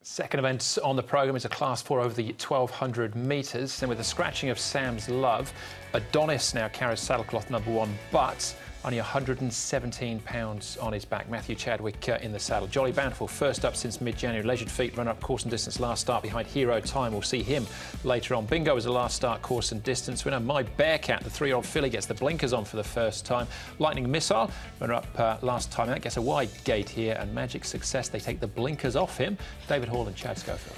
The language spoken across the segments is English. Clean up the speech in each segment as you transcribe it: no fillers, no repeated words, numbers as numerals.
Second event on the programme is a Class 4 over the 1200 metres. And with the scratching of Sam's Love, Adonis now carries saddlecloth number 1, but only 117 pounds on his back. Matthew Chadwick in the saddle. Jolly Bountiful, first up since mid-January. Leisured Feet, runner-up course and distance, last start behind Hero Time. We'll see him later on. Bingo was the last start course and distance winner. My Bearcat, the 3-year-old filly, gets the blinkers on for the first time. Lightning Missile, runner-up last time. That gets a wide gate here. And Magic Success, they take the blinkers off him. David Hall and Chad Schofield.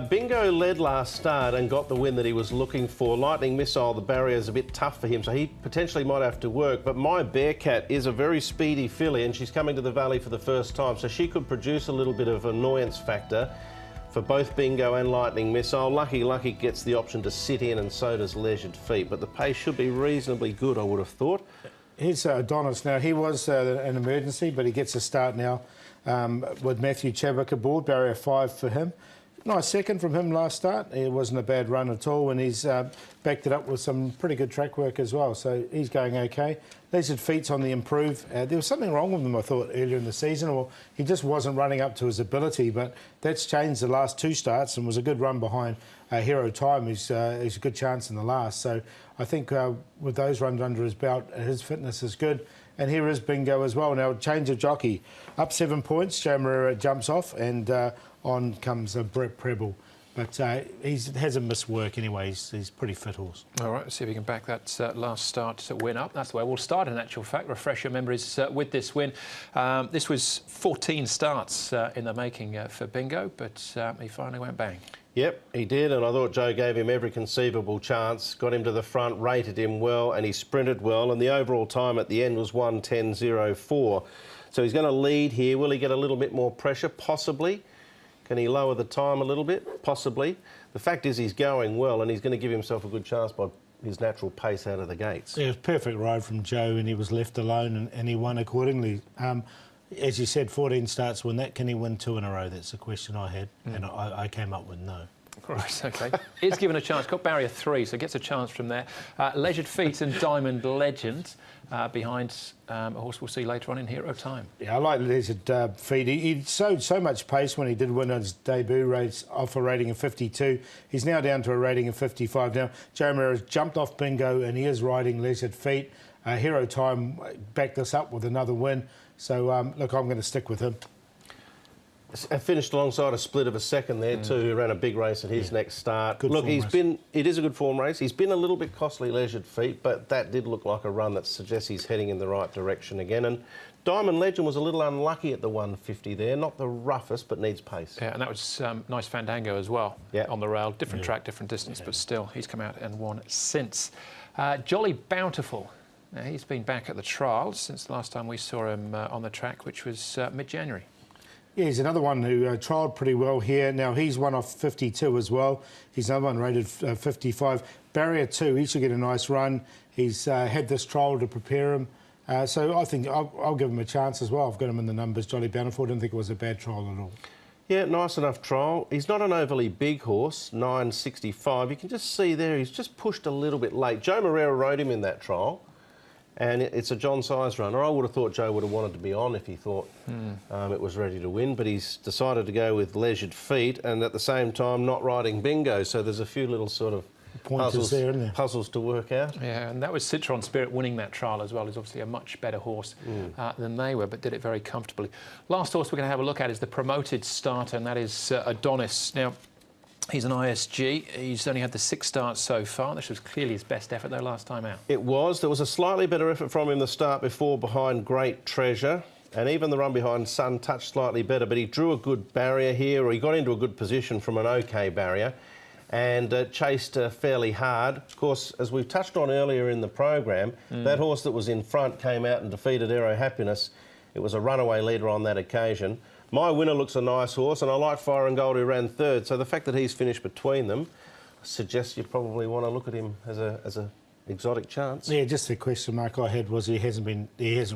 Bingo led last start and got the win that he was looking for. Lightning Missile, the barrier is a bit tough for him, so he potentially might have to work. But My Bearcat is a very speedy filly, and she's coming to the Valley for the first time, so she could produce a little bit of annoyance factor for both Bingo and Lightning Missile. Lucky gets the option to sit in, and so does Leisured Feet. But the pace should be reasonably good, I would have thought. Here's Adonis now. He was an emergency, but he gets a start now with Matthew Chadwick aboard. Barrier 5 for him. Nice second from him last start. It wasn't a bad run at all, and he's backed it up with some pretty good track work as well, so he's going okay. Leisured Feet's on the improve. There was something wrong with him, I thought, earlier in the season, or he just wasn't running up to his ability, but that's changed the last 2 starts and was a good run behind Hero Time. He's a good chance in the last, so I think with those runs under his belt, his fitness is good. And here is Bingo as well. Now, change of jockey. Up 7 points, Joe Marrero jumps off, and on comes Brett Preble. But he hasn't missed work anyway. He's pretty fit horse. All right, let's see if we can back that last start win up. That's the way we'll start, in actual fact. Refresh your memories with this win. This was 14 starts in the making for Bingo, but he finally went bang. Yep, he did, and I thought Joe gave him every conceivable chance, got him to the front, rated him well, and he sprinted well, and the overall time at the end was 1:10.04. So he's going to lead here. Will he get a little bit more pressure? Possibly. Can he lower the time a little bit? Possibly. The fact is he's going well, and he's going to give himself a good chance by his natural pace out of the gates. Yeah, it was a perfect ride from Joe, and he was left alone, and he won accordingly. As you said, 14 starts win that. Can he win 2 in a row? That's the question I had, and I came up with no. Right, OK. Is given a chance. Got barrier 3, so gets a chance from there. Leisured Feet and Diamond Legend behind a horse we'll see later on in Hero Time. Yeah, I like Leisured Feet. He showed so much pace when he did win his debut race off a rating of 52. He's now down to a rating of 55. Now, Joe Marrero has jumped off Bingo, and he is riding Leisured Feet. Hero Time backed this up with another win. So, look, I'm going to stick with him. I finished alongside a split of a second there too, who ran a big race at his next start. Good look, it is a good form race. He's been a little bit costly, Leisured Feet, but that did look like a run that suggests he's heading in the right direction again. And Diamond Legend was a little unlucky at the 150 there, not the roughest, but needs pace. Yeah, and that was nice Fandango as well on the rail. Different track, different distance, but still, he's come out and won since. Jolly Bountiful. Now, he's been back at the trials since the last time we saw him on the track, which was mid-January. Yeah, he's another one who trialled pretty well here. Now, he's one off 52 as well. He's another one rated 55. Barrier 2, he should get a nice run. He's had this trial to prepare him. So I think I'll give him a chance as well. I've got him in the numbers. Jolly Bountiful, didn't think it was a bad trial at all. Yeah, nice enough trial. He's not an overly big horse, 9.65. You can just see there, he's just pushed a little bit late. Joe Marrero rode him in that trial. And it's a John Size runner. I would have thought Joe would have wanted to be on if he thought it was ready to win, but he's decided to go with Leisured Feet and at the same time not riding Bingo. So there's a few little sort of puzzles to work out. Yeah, and that was Citron Spirit winning that trial as well. He's obviously a much better horse than they were, but did it very comfortably. Last horse we're going to have a look at is the promoted starter, and that is Adonis. Now, he's an ISG. He's only had the 6 starts so far. This was clearly his best effort, though, last time out. It was. There was a slightly better effort from him the start before behind Great Treasure. And even the run behind Sun touched slightly better. But he drew a good barrier here, or he got into a good position from an OK barrier and chased fairly hard. Of course, as we've touched on earlier in the program, that horse that was in front came out and defeated Aero Happiness. It was a runaway leader on that occasion. My Winner looks a nice horse, and I like Fire and Gold, who ran 3rd. So the fact that he's finished between them suggests you probably want to look at him as a exotic chance. Yeah, just the question mark I had was he hasn't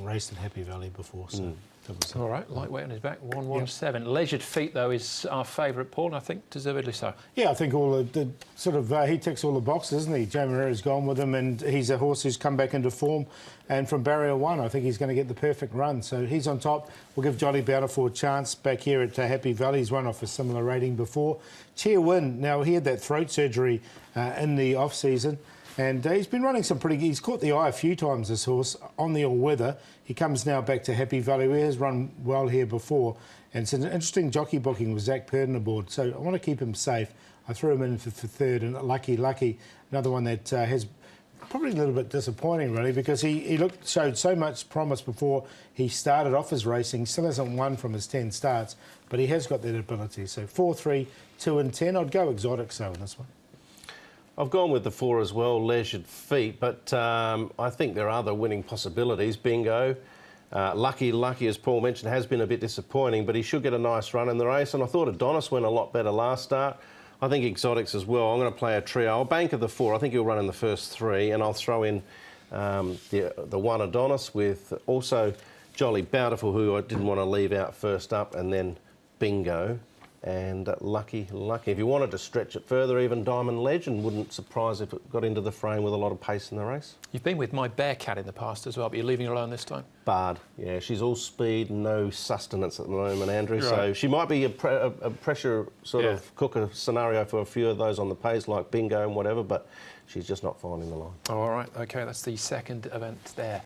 raced in Happy Valley before. So. comfortable. All right, lightweight on his back, 117. Leisured Feet, though, is our favourite, Paul, and I think deservedly so. Yeah, I think all the sort of he ticks all the boxes, isn't he? Joe Moreira's gone with him, and he's a horse who's come back into form. And from barrier 1, I think he's going to get the perfect run. So he's on top. We'll give Jolly Bountiful a chance back here at Happy Valley. He's run off a similar rating before. Cheer Win. Now he had that throat surgery in the off season. And he's been running some pretty... He's caught the eye a few times, this horse, on the all-weather. He comes now back to Happy Valley, where he has run well here before. And it's an interesting jockey booking with Zach Purden aboard. So I want to keep him safe. I threw him in for third. And Lucky, another one that has probably a little bit disappointing, really, because he showed so much promise before he started off his racing. Still hasn't won from his 10 starts, but he has got that ability. So 4, 3, 2 and 10. I'd go exotic so in this one. I've gone with the 4 as well, Leisured Feet, but I think there are other winning possibilities. Bingo. Lucky, as Paul mentioned, has been a bit disappointing, but he should get a nice run in the race. And I thought Adonis went a lot better last start. I think exotics as well. I'm going to play a trio. I'll bank of the 4. I think he'll run in the first 3, and I'll throw in the 1 Adonis with also Jolly Bountiful, who I didn't want to leave out first up, and then Bingo. And Lucky. If you wanted to stretch it further, even Diamond Legend wouldn't surprise if it got into the frame with a lot of pace in the race. You've been with My Bearcat in the past as well, but you're leaving her alone this time? Bard, yeah, she's all speed, no sustenance at the moment, Andrew. Right. So she might be a pressure sort of cooker scenario for a few of those on the pace, like Bingo and whatever, but she's just not finding the line. All right, OK, that's the second event there.